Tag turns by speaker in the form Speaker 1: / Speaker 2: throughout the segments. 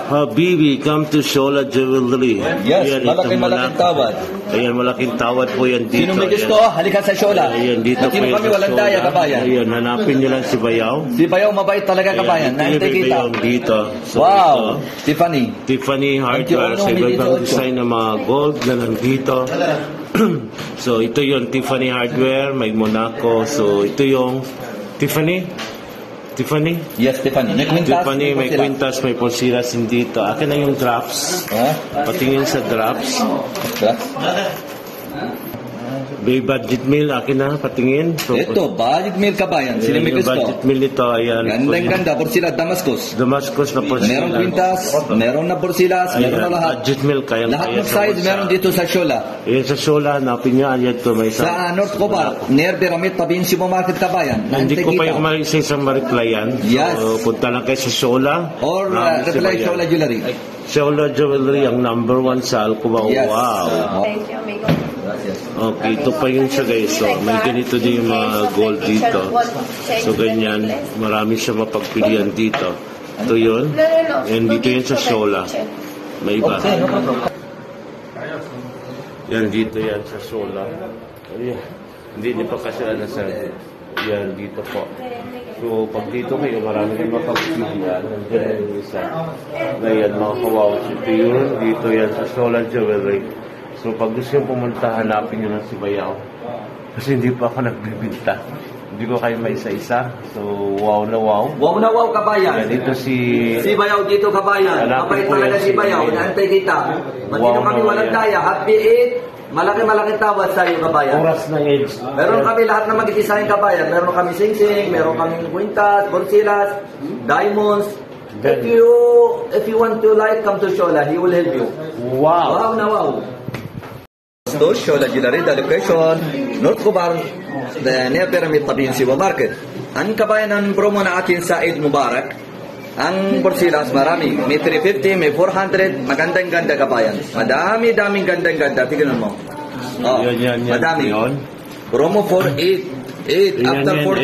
Speaker 1: Habibi, come to Shola Jewelry.
Speaker 2: Yes,
Speaker 1: Ayan,
Speaker 2: malaking tawad.
Speaker 1: Ayan, malaking tawad po yan dito.
Speaker 2: Sino may gusto? Halika sa Shola.
Speaker 1: Ayan, dito po
Speaker 2: Sino
Speaker 1: yan
Speaker 2: kami
Speaker 1: sa
Speaker 2: walang
Speaker 1: Shola.
Speaker 2: daya, kabayan.
Speaker 1: Ayan, hanapin nyo lang si Bayaw.
Speaker 2: Si Bayaw, mabait talaga, kabayan.
Speaker 1: Ayan, ito yung
Speaker 2: kita.
Speaker 1: Bayaw dito. So,
Speaker 2: Wow,
Speaker 1: ito,
Speaker 2: Tiffany.
Speaker 1: Tiffany hardware sa iba-ibang design ng mga gold na nandito. So, ito yung Tiffany hardware, may Monaco. So, ito yung Tiffany.
Speaker 2: Yes, Tiffany. May kwintas.
Speaker 1: Tiffany, may kwintas, may pulsiras dito. Akin na yung drops. Patingin sa drops. May budget meal, akin na, patingin. So,
Speaker 2: ito, budget meal, kabayan. Sino may gusto?
Speaker 1: Budget meal nito, ayan.
Speaker 2: Ganda, porsilas, Damascus.
Speaker 1: Damascus na porsilas.
Speaker 2: Meron kwintas, meron na porsilas, meron na lahat.
Speaker 1: Budget meal, kaya
Speaker 2: Lahat ng size meron dito sa Shola.
Speaker 1: Ayan sa Shola, napin nyo, ayan ito, may
Speaker 2: sa North Cobar, near Pyramid, tabi yung supermarket, kabayan.
Speaker 1: Hindi ko pa yung kumain sa isang ma-replyan.
Speaker 2: Yes.
Speaker 1: So, punta lang kayo sa Shola.
Speaker 2: Or reply Shola Jewelry.
Speaker 1: Shola Jewelry, ang number 1 sa Alcoba.
Speaker 2: Yes.
Speaker 1: Wow.
Speaker 3: Thank you, amigo.
Speaker 1: Okay, ito pa yun siya guys. So, may ganito din yung mga gold dito. So, ganyan. Marami siya mapagpilian dito. Ito yun. And dito yun sa Shola. May iba. Yan, dito yan sa Shola. Ayan. Hindi niyo pa kasi sa yan, dito po. So, pag dito kayo, marami rin mapagpilian. Nandiyan yung isa. Ngayon, mga kawawa si Pure. Dito yan sa Shola Jewelry. So, pag gusto yung pumunta, hanapin nyo lang si Bayaw. Kasi hindi pa ako nagbibinta. Hindi ko kayo maisa-isa. So, wow na wow.
Speaker 2: Wow na wow, kabayan.
Speaker 1: Yan, dito si
Speaker 2: Bayaw dito, kabayan. Mabait talaga si Bayaw. Naantay kita. Matino kami walang daya. Happy 8. Malaki tawad sa iyo, kabayan.
Speaker 1: oras ng age.
Speaker 2: Meron kami lahat na mag-design, kabayan. Meron kami sing-sing, meron kami kwintas, porsilas, diamonds. If you want to come to Shola, he will help you.
Speaker 1: Wow.
Speaker 2: Wow na wow. So, Shola Jewelry, the location, North Cobar, the near Pyramid, tabi yung supermarket. Ang kabayan ng promo na atin sa Eid Mubarak, ang porsilas marami. May 350, may 400, magandang-ganda, kabayan. Madaming gandang-ganda. Tignan mo. Oh,
Speaker 1: Yan.
Speaker 2: madami.
Speaker 1: Yun.
Speaker 2: Promo for 8 after 4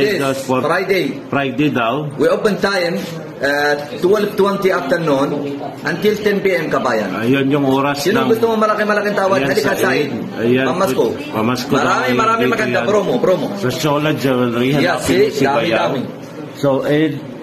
Speaker 2: days.
Speaker 1: Friday daw.
Speaker 2: We open time 12:20 afternoon until 10 p.m. kabayan.
Speaker 1: Ayun yung oras
Speaker 2: Sino
Speaker 1: ng...
Speaker 2: gusto mo malaking tawad? Halika sa Eid. Pamasko. Marami maganda. Promo.
Speaker 1: Sa Shola Jewelry.
Speaker 2: Yes,
Speaker 1: Si Bayaw.
Speaker 2: dami.
Speaker 1: So,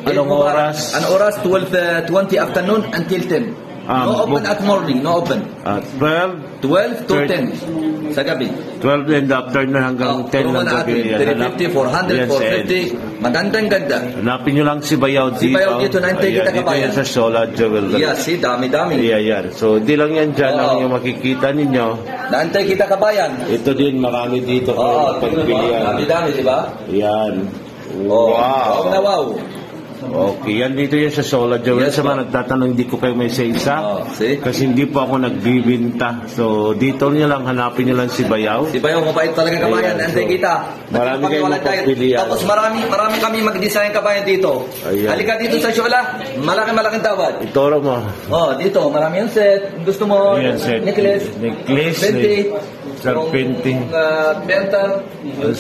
Speaker 1: anong oras?
Speaker 2: Ang oras 12:20 afternoon until 10. No open at morning, no open. 12 to 10 sa gabi.
Speaker 1: 12 in the afternoon hanggang 10 ng gabi.
Speaker 2: 350, 400, 450. Magandang-ganda.
Speaker 1: Hanapin nyo lang si Bayaw dito.
Speaker 2: Si Bayaw dito, naintay kita,
Speaker 1: dito
Speaker 2: kabayan.
Speaker 1: yan sa Shola Jewelry.
Speaker 2: Yes, dami-dami.
Speaker 1: Yan. So, di lang yan dyan ang yung makikita ninyo.
Speaker 2: Naantay kita, kabayan.
Speaker 1: Ito din, marami dito. Pagpilian.
Speaker 2: Dami-dami, di ba?
Speaker 1: Yan.
Speaker 2: Wow na wow.
Speaker 1: Okay, yan dito yan sa Shola Jewelry. Sa mga nagtatanong, hindi ko kayo may isa-isa. Kasi hindi po ako nagbibinta. So, dito nyo lang, hanapin nyo lang si Bayaw.
Speaker 2: Si Bayaw, mabait talaga, kabayan. Naantay kita.
Speaker 1: Marami kayong mapagpilian.
Speaker 2: Tapos marami kami mag-design, kabayan, dito. Halika dito sa Shola. Malaking tawad.
Speaker 1: Itoro mo.
Speaker 2: Dito, marami yung set. Gusto mo, necklace, 20.
Speaker 1: Serpente.
Speaker 2: Benta, yung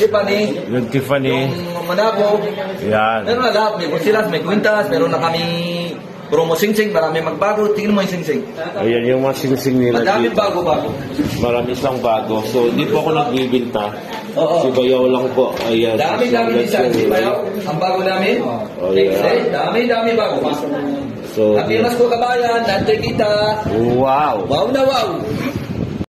Speaker 2: Tiffany. Yung Monaco.
Speaker 1: Yan.
Speaker 2: Meron na lahat. May porsilas, may kwintas. Meron na kami promo sing-sing. Marami magbago. Tingnan mo yung sing-sing.
Speaker 1: Ayan yung mga sing-sing nila
Speaker 2: Madami
Speaker 1: dito.
Speaker 2: bago-bago.
Speaker 1: Marami isang bago. So, hindi po ako nagbibinta.
Speaker 2: Oo.
Speaker 1: Si Bayaw lang po. Ayan.
Speaker 2: Dami design. Si Bayaw. Ang bago namin. Dami bago.
Speaker 1: So,
Speaker 2: Happy Pasko, kabayan. Nantay kita.
Speaker 1: wow.
Speaker 2: Wow na wow.